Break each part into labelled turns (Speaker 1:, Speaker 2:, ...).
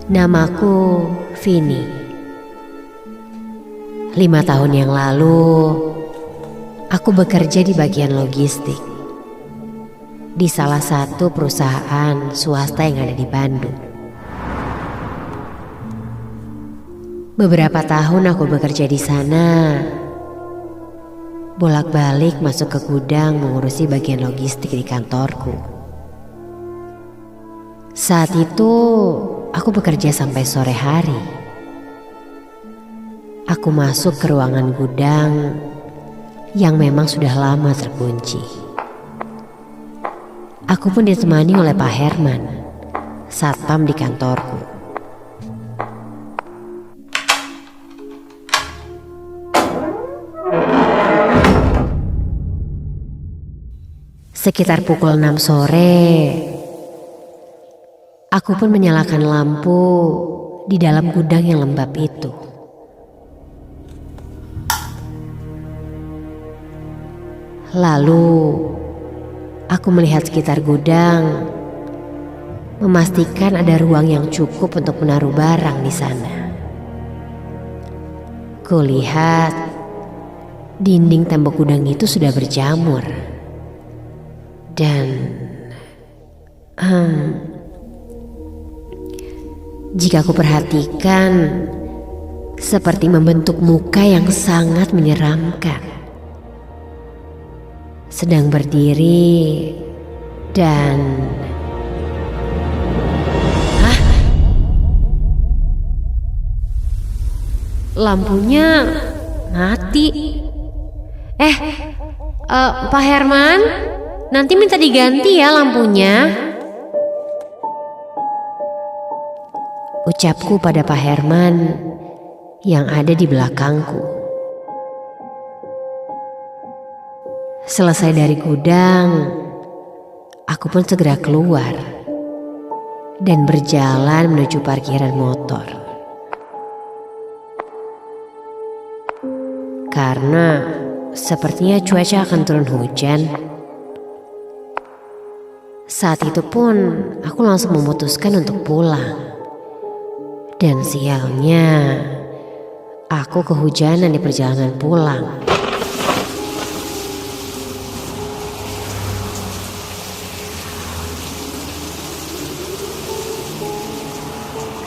Speaker 1: Namaku Vini. 5 tahun yang lalu, aku bekerja di bagian logistik di salah satu perusahaan swasta yang ada di Bandung. Beberapa tahun aku bekerja di sana, bolak-balik masuk ke gudang mengurusi bagian logistik di kantorku. Saat itu, aku bekerja sampai sore hari. Aku masuk ke ruangan gudang yang memang sudah lama terkunci. Aku pun ditemani oleh Pak Herman, satpam di kantorku. Sekitar pukul 6 sore, aku pun menyalakan lampu di dalam gudang yang lembab itu. Lalu, aku melihat sekitar gudang, memastikan ada ruang yang cukup untuk menaruh barang di sana. Kulihat dinding tembok gudang itu sudah berjamur. Dan jika aku perhatikan, seperti membentuk muka yang sangat menyeramkan, sedang berdiri dan lampunya mati. Pak Herman, nanti minta diganti ya lampunya. Ucapku pada Pak Herman yang ada di belakangku. Selesai dari gudang, aku pun segera keluar dan berjalan menuju parkiran motor. Karena sepertinya cuaca akan turun hujan. Saat itu pun aku langsung memutuskan untuk pulang. Dan sialnya, aku kehujanan di perjalanan pulang.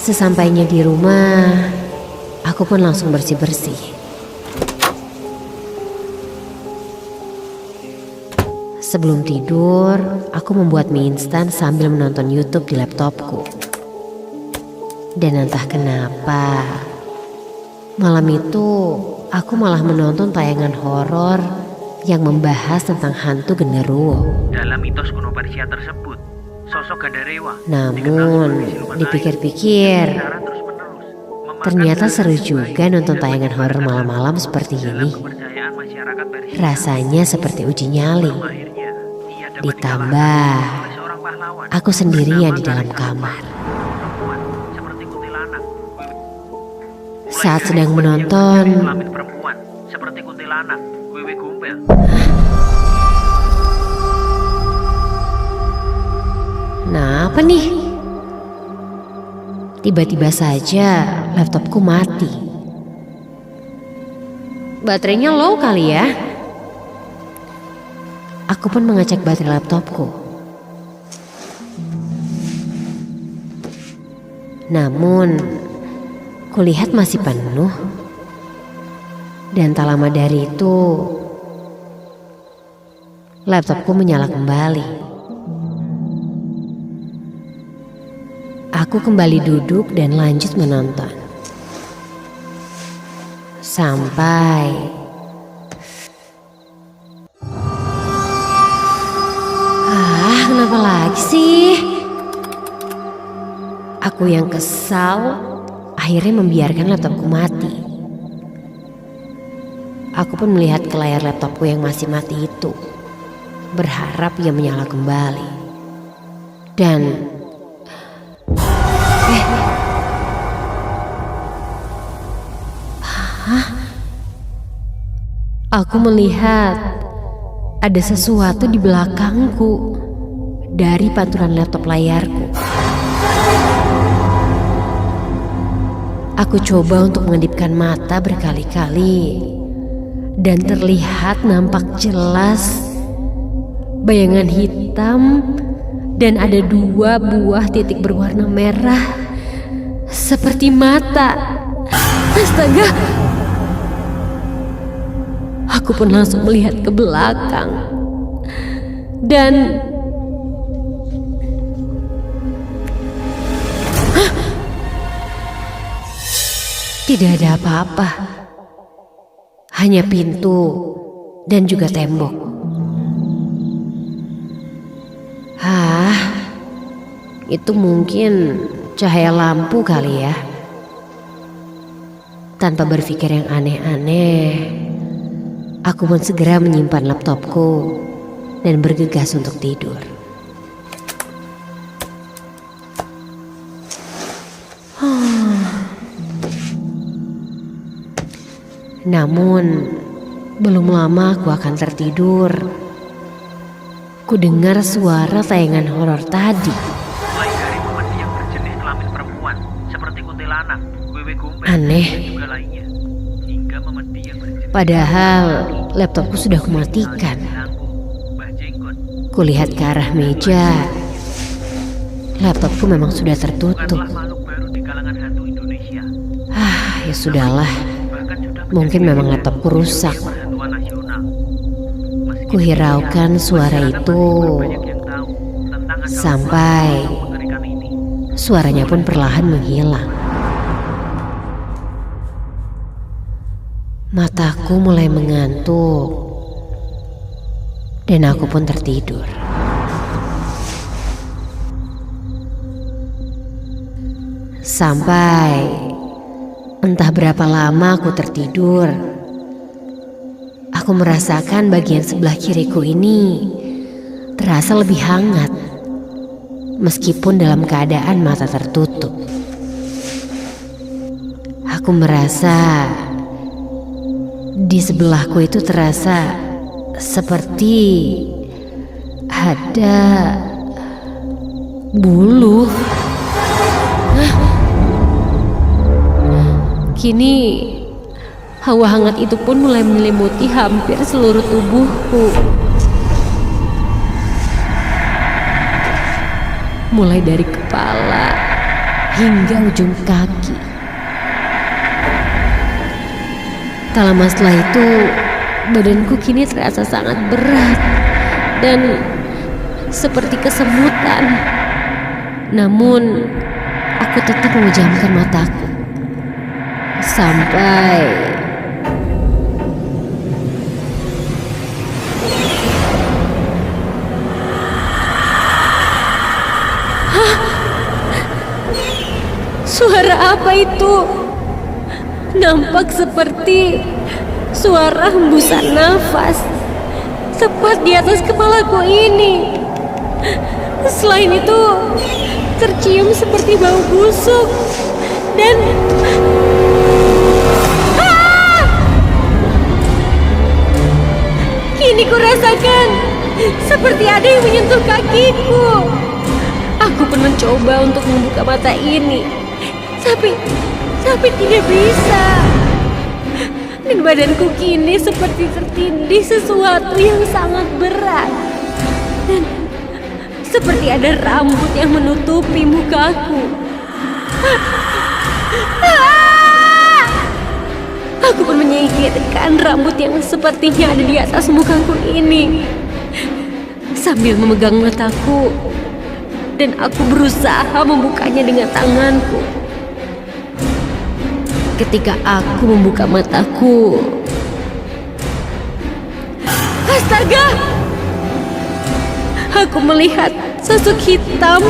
Speaker 1: Sesampainya di rumah, aku pun langsung bersih-bersih. Sebelum tidur, aku membuat mie instan sambil menonton YouTube di laptopku. Dan entah kenapa, malam itu aku malah menonton tayangan horor yang membahas tentang hantu genderuwo.
Speaker 2: Dalam mitos kuno Persia tersebut, sosok Gandarewa
Speaker 1: namun dipikir-pikir, ternyata seru juga nonton tayangan horor malam-malam seperti ini. Rasanya seperti uji nyali. Ditambah, aku sendirian di dalam kamar. Saat sedang menonton,
Speaker 2: seperti kuntilanak, wewe gombel.
Speaker 1: Nah, apa nih? Tiba-tiba saja laptopku mati. Baterainya low kali ya. Aku pun mengecek baterai laptopku. Namun, kulihat masih penuh. Dan tak lama dari itu, laptopku menyala kembali. Aku kembali duduk dan lanjut menonton. Sampai kenapa lagi sih? Aku yang kesal akhirnya membiarkan laptopku mati. Aku pun melihat ke layar laptopku yang masih mati itu, berharap ia menyala kembali. Dan aku melihat ada sesuatu di belakangku dari pantulan laptop layarku. Aku coba untuk mengedipkan mata berkali-kali dan terlihat nampak jelas bayangan hitam dan ada 2 buah titik berwarna merah seperti mata. Astaga! Aku pun langsung melihat ke belakang dan tidak ada apa-apa, hanya pintu dan juga tembok. Itu mungkin cahaya lampu kali ya. Tanpa berpikir yang aneh-aneh, aku pun segera menyimpan laptopku dan bergegas untuk tidur. Namun, belum lama aku akan tertidur. Ku dengar suara tayangan horor tadi.
Speaker 2: Mulai dari momen yang berjenis kelamin perempuan, seperti kuntilanak, wewe gombel,
Speaker 1: Aneh.
Speaker 2: dan juga lainnya, hingga momen yang berjenis
Speaker 1: Padahal laptopku sudah kumatikan.
Speaker 2: Mbah Jenggot.
Speaker 1: Kulihat ke arah meja. Laptopku memang sudah tertutup.
Speaker 2: Bukanlah makhluk baru di kalangan hantu Indonesia.
Speaker 1: Ya sudahlah.
Speaker 2: Bahkan sudah
Speaker 1: Mungkin memang laptopku rusak.
Speaker 2: perhantuan nasional.
Speaker 1: Kuhiraukan suara itu
Speaker 2: Banyak yang tahu tentang asal
Speaker 1: sampai
Speaker 2: mengerikan ini.
Speaker 1: suaranya pun perlahan menghilang. Mataku mulai mengantuk dan aku pun tertidur. Sampai entah berapa lama aku tertidur, aku merasakan bagian sebelah kiriku ini terasa lebih hangat meskipun dalam keadaan mata tertutup. Aku merasa di sebelahku itu terasa seperti ada bulu. Kini hawa hangat itu pun mulai menyelimuti hampir seluruh tubuhku. Mulai dari kepala hingga ujung kaki. Tak lama setelah itu, badanku kini terasa sangat berat dan seperti kesemutan. Namun, aku tetap memejamkan mataku. Sampai suara apa itu? Nampak seperti suara hembusan nafas tepat di atas kepalaku ini. Selain itu, tercium seperti bau busuk dan kini ku rasakan seperti ada yang menyentuh kakiku. Aku pun mencoba untuk membuka mata ini, tapi tidak bisa. Dan badanku kini seperti tertindih sesuatu yang sangat berat. Dan seperti ada rambut yang menutupi mukaku. Aku pun menyingkirkan rambut yang sepertinya ada di atas mukaku ini sambil memegang mataku, dan aku berusaha membukanya dengan tanganku. Ketika aku membuka mataku, astaga! Aku melihat sosok hitam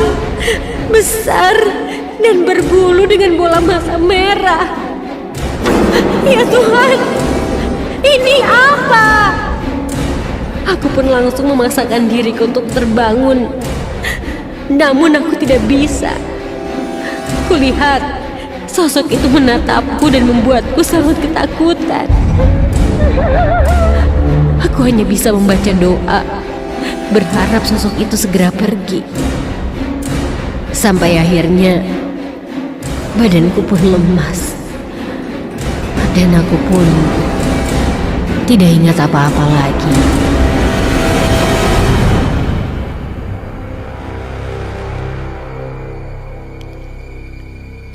Speaker 1: besar dan berbulu dengan bola mata merah. Ya Tuhan, ini apa? Aku pun langsung memaksakan diriku untuk terbangun. Namun aku tidak bisa. Kulihat sosok itu menatapku dan membuatku sangat ketakutan. Aku hanya bisa membaca doa, berharap sosok itu segera pergi. Sampai akhirnya badanku pun lemas Dan aku pun tidak ingat apa-apa lagi.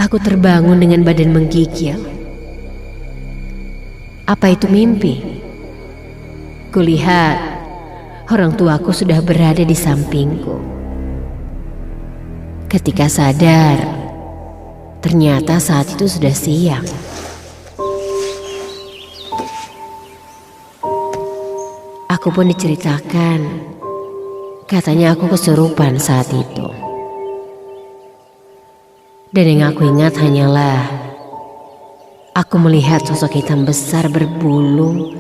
Speaker 1: Aku terbangun dengan badan menggigil. Apa itu mimpi? Kulihat orang tuaku sudah berada di sampingku. Ketika sadar, ternyata saat itu sudah siang. Aku pun diceritakan, katanya aku kesurupan saat itu. Dan yang aku ingat hanyalah aku melihat sosok hitam besar berbulu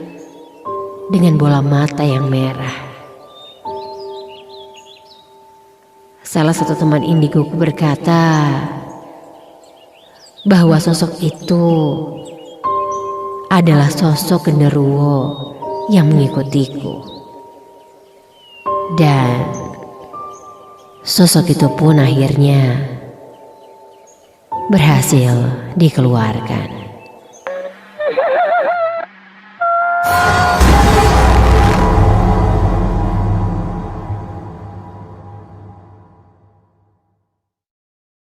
Speaker 1: dengan bola mata yang merah. Salah satu teman indigoku berkata bahwa sosok itu adalah sosok genderuwo yang mengikutiku. Dan sosok itu pun akhirnya berhasil dikeluarkan.